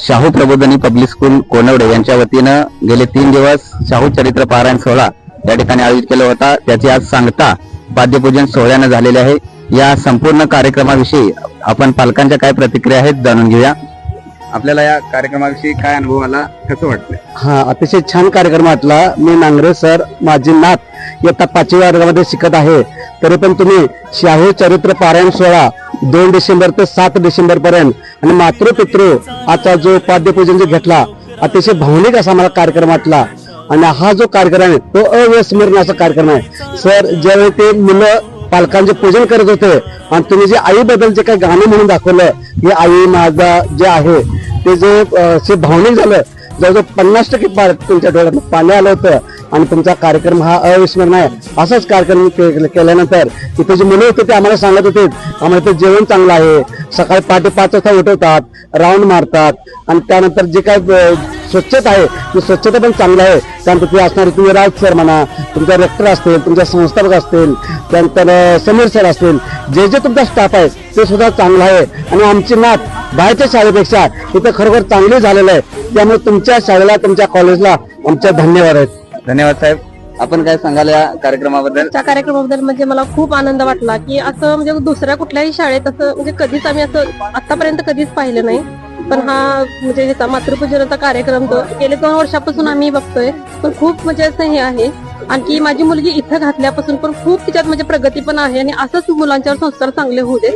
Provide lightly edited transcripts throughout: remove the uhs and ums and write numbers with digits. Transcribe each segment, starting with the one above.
शाहू प्रबोधिनी public school Konwade यांच्या वतीनं गेले 3 दिवस शाहू चरित्र पारायण सोहळा या ठिकाणी आयोजित केला होता। त्याची आज सांगता पाद्यपूजन सोहळ्याने झालेले आहे। या संपूर्ण कार्यक्रमाविषयी आपण पालकांच्या काय प्रतिक्रिया आहेत जाणून घेऊया। आपल्याला या कार्यक्रमाविषयी काय अनुभव आला, कसं वाटतं? हा, अतिशय छान कार्यक्रम वाटला। मी नांगरे सर, माझी नात इयत्ता 5वी वर्गामध्ये शिकत आहे, तरी पण तुम्ही शाहू चरित्र पारायण सोहळा 2 डिसेंबर ते 7 डिसेंबर पर्यंत आणि मातृपितृ आजचा जो पाद्यपूजन घेतला, अतिशय भावनिक असा मला कार्यक्रम वाटला। आणि हा जो कार्यक्रम आहे तो अविस्मरणीय असा कार्यक्रम आहे। सर ज्यावेळी ते मुलं पालकांचे पूजन करत होते आणि तुम्ही जे आई बद्दल जे काही गाणं म्हणून दाखवलं, हे आई माझा जे आहे ते जे भावनिक झालं, जवळजवळ 50% तुमच्या डोळ्यात पाणी आलं होतं। आणि तुमचा कार्यक्रम हा अविस्मरणीय आहे। असाच कार्यक्रम केल्यानंतर इथे जे मुलं होते ते आम्हाला सांगत होते, आम्हाला इथे जेवण चांगलं आहे, सकाळी पहाटे 5 वाजता उठवतात, राऊंड मारतात आणि त्यानंतर जे काय स्वच्छता आहे ती स्वच्छता पण चांगली आहे। त्यानंतर ते असणारे तुम्ही राज सर म्हणा, तुमच्या रेक्टर असतील, तुमच्या संस्थापक असतील, त्यानंतर समीर सर असतील, जे जे तुमचा स्टाफ आहे ते सुद्धा चांगलं आहे। आणि आमची नात बाहेरच्या शाळेपेक्षा इथं खरोखर चांगली झालेलं आहे। त्यामुळे तुमच्या शाळेला, तुमच्या कॉलेजला आमच्या धन्यवाद आहेत। धन्यवाद साहेब। आपण काय सांगाल या कार्यक्रमाबद्दल? त्या कार्यक्रमाबद्दल म्हणजे मला खूप आनंद वाटला की असं म्हणजे दुसऱ्या कुठल्याही शाळेत असं म्हणजे कधीच आम्ही असं आतापर्यंत कधीच पाहिलं नाही। पण हा म्हणजे ह्याचा मातृपूजनाचा कार्यक्रम तो गेले 2 वर्षापासून आम्ही बघतोय, पण खूप म्हणजे असं हे आहे। आणखी माझी मुलगी इथं घातल्यापासून पण खूप तिच्यात म्हणजे प्रगती पण आहे आणि असंच मुलांच्यावर संस्कार चांगले होऊ दे,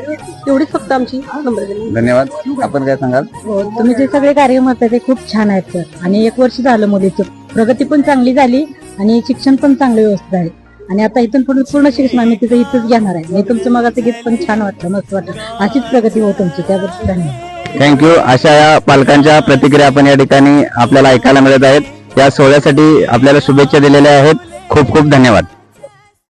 एवढीच फक्त आमची नम्र विनंती। धन्यवाद। आपण काय सांगाल? तुम्ही जे सगळे कार्यक्रम होते ते खूप छान आहेत सर। आणि 1 वर्ष झालं मुलीचं प्रगती पण चांगली झाली आणि शिक्षण पण चांगलं व्यवस्थित आहे। आणि आता इथून पुढे पूर्ण शिक्षण आम्ही तिथं इथंच घेणार आहे। मी तुमचं मगाचं गीत पण छान वाटलं, मस्त वाटलं। अशीच प्रगती हो तुमची, त्याबद्दल धन्यवाद। थँक्यू। अशा या पालकांच्या प्रतिक्रिया आपण या ठिकाणी आपल्याला ऐकायला मिळत आहेत। या सोहळ्यासाठी आपल्याला शुभेच्छा दिलेल्या आहेत। खूप खूप धन्यवाद।